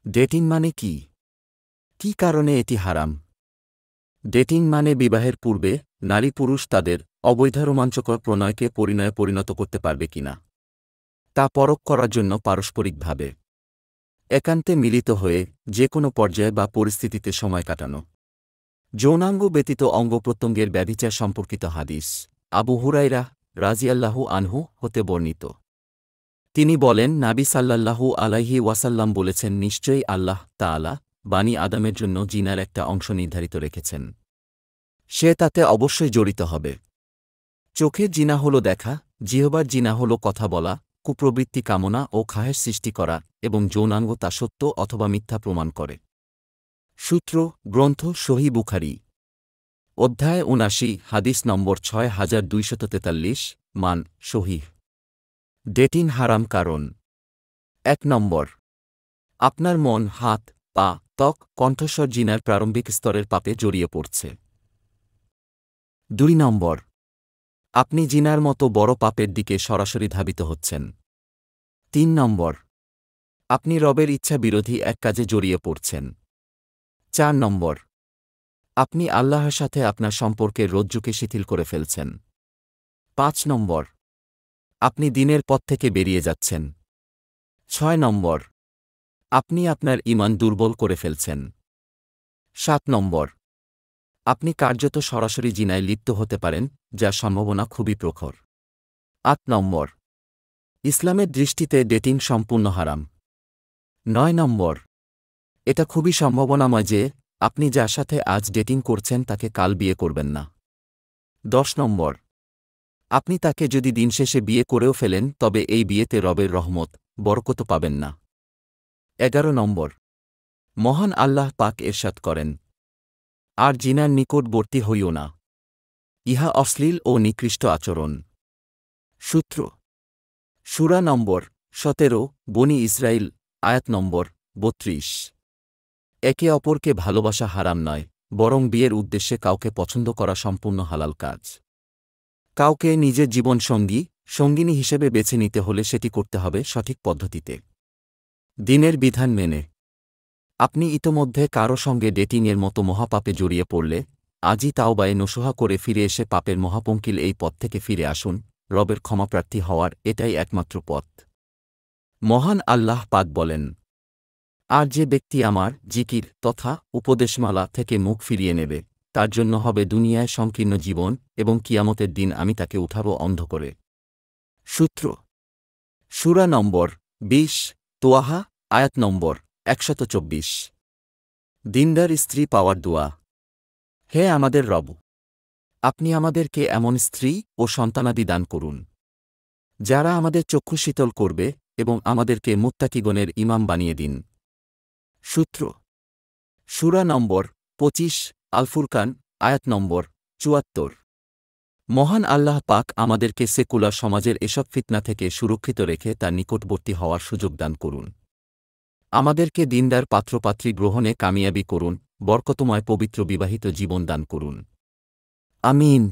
Dating মানে কি? কী কারণে এটি হারাম? ডেটিং মানে বিবাহের পূর্বে নারী পুরুষ তাদের অবৈধ রোমাঞ্চকর প্রণয়কে পরিণয়ে পরিণত করতে পারবে কিনা তা পরখ করার জন্য পারস্পরিকভাবে একান্তে মিলিত হয়ে যে কোনো পর্যায়ে বা পরিস্থিতিতে সময় কাটানো। যৌনাঙ্গ ব্যতীত অঙ্গপ্রত্যঙ্গের ব্যভিচার সম্পর্কিত হাদিস আবু হুরায়রা রাজিয়াল্লাহু আনহু হতে বর্ণিত। তিনি বলেন, নাবী সাল্লাল্লাহু আলাইহি ওয়াসাল্লাম বলেছেন, নিশ্চয়ই আল্লাহ তাআলা বানি আদমের জন্য জিনার একটা অংশ নির্ধারিত রেখেছেন। সে তাতে অবশ্যই জড়িত হবে। চোখের জিনা হল দেখা, জিহ্বার জিনা হল কথা বলা, কুপ্রবৃত্তি কামনা ও খাহের সৃষ্টি করা, এবং যৌনাঙ্গ তা সত্য অথবা মিথ্যা প্রমাণ করে। সূত্র গ্রন্থ সহিহ বুখারী অধ্যায় ৭৯ হাদিস নম্বর ৬২৪৩ মান সহিহ। ডেটিং হারাম কারণ। ১ নম্বর, আপনার মন, হাত, পা, ত্বক, কণ্ঠস্বর জিনার প্রারম্ভিক স্তরের পাপে জড়িয়ে পড়ছে। ২ নম্বর, আপনি জিনার মতো বড় পাপের দিকে সরাসরি ধাবিত হচ্ছেন। ৩ নম্বর, আপনি রবের ইচ্ছা বিরোধী এক কাজে জড়িয়ে পড়ছেন। ৪ নম্বর, আপনি আল্লাহর সাথে আপনার সম্পর্কের রজ্জুকে শিথিল করে ফেলছেন। ৫ নম্বর, আপনি দ্বীনের পথ থেকে বেরিয়ে যাচ্ছেন। ৬ নম্বর, আপনি আপনার ঈমান দুর্বল করে ফেলছেন। ৭ নম্বর, আপনি কার্যত সরাসরি জিনায় লিপ্ত হতে পারেন, যার সম্ভাবনা খুবই প্রখর। ৮ নম্বর, ইসলামের দৃষ্টিতে ডেটিং সম্পূর্ণ হারাম। ৯ নম্বর, এটা খুবই সম্ভাবনাময় যে আপনি যার সাথে আজ ডেটিং করছেন তাকে কাল বিয়ে করবেন না। ১০ নম্বর, আপনি তাকে যদি দিনশেষে বিয়ে করেও ফেলেন তবে এই বিয়েতে রবের রহমত, বরকত পাবেন না। ১১ নম্বর, মহান আল্লাহ পাক ইরশাদ করেন, আর জিনার নিকটবর্তী হইও না, ইহা অশ্লীল ও নিকৃষ্ট আচরণ। সূত্র সূরা নম্বর ১৭ বনী ইসরাইল আয়াত নম্বর ৩২। একে অপরকে ভালোবাসা হারাম নয়, বরং বিয়ের উদ্দেশ্যে কাউকে পছন্দ করা সম্পূর্ণ হালাল কাজ। কাউকে নিজের জীবনসঙ্গী সঙ্গিনী হিসেবে বেছে নিতে হলে সেটি করতে হবে সঠিক পদ্ধতিতে, দ্বীনের বিধান মেনে। আপনি ইতোমধ্যে কারো সঙ্গে ডেটিংয়ের মতো মহাপাপে জড়িয়ে পড়লে আজই তাওবায়ে নসুহা করে ফিরে এসে পাপের মহাপঙ্কিল এই পথ থেকে ফিরে আসুন। রবের ক্ষমাপ্রার্থী হওয়ার এটাই একমাত্র পথ। মহান আল্লাহ পাক বলেন, আর যে ব্যক্তি আমার জিকির তথা উপদেশমালা থেকে মুখ ফিরিয়ে নেবে তার জন্য হবে দুনিয়ায় সংকীর্ণ জীবন, এবং কিয়ামতের দিন আমি তাকে উঠাব অন্ধ করে। সূত্র সূরা নম্বর ২০ তোয়াহা আয়াত নম্বর ১২৪। দিনদার স্ত্রী পাওয়ার দোয়া। হে আমাদের রব, আপনি আমাদেরকে এমন স্ত্রী ও সন্তানাদি দান করুন যারা আমাদের চক্ষু শীতল করবে, এবং আমাদেরকে মুত্তাকিগণের ইমাম বানিয়ে দিন। সূত্র সূরা নম্বর ২৫ আল ফুরকান আয়াত নম্বর ৭৪। মহান আল্লাহ পাক আমাদেরকে সেকুলার সমাজের এসব ফিতনা থেকে সুরক্ষিত রেখে তার নিকটবর্তী হওয়ার সুযোগ দান করুন। আমাদেরকে দিনদার পাত্রপাত্রী গ্রহণে কামিয়াবি করুন, বরকতময় পবিত্র বিবাহিত জীবন দান করুন। আমিন।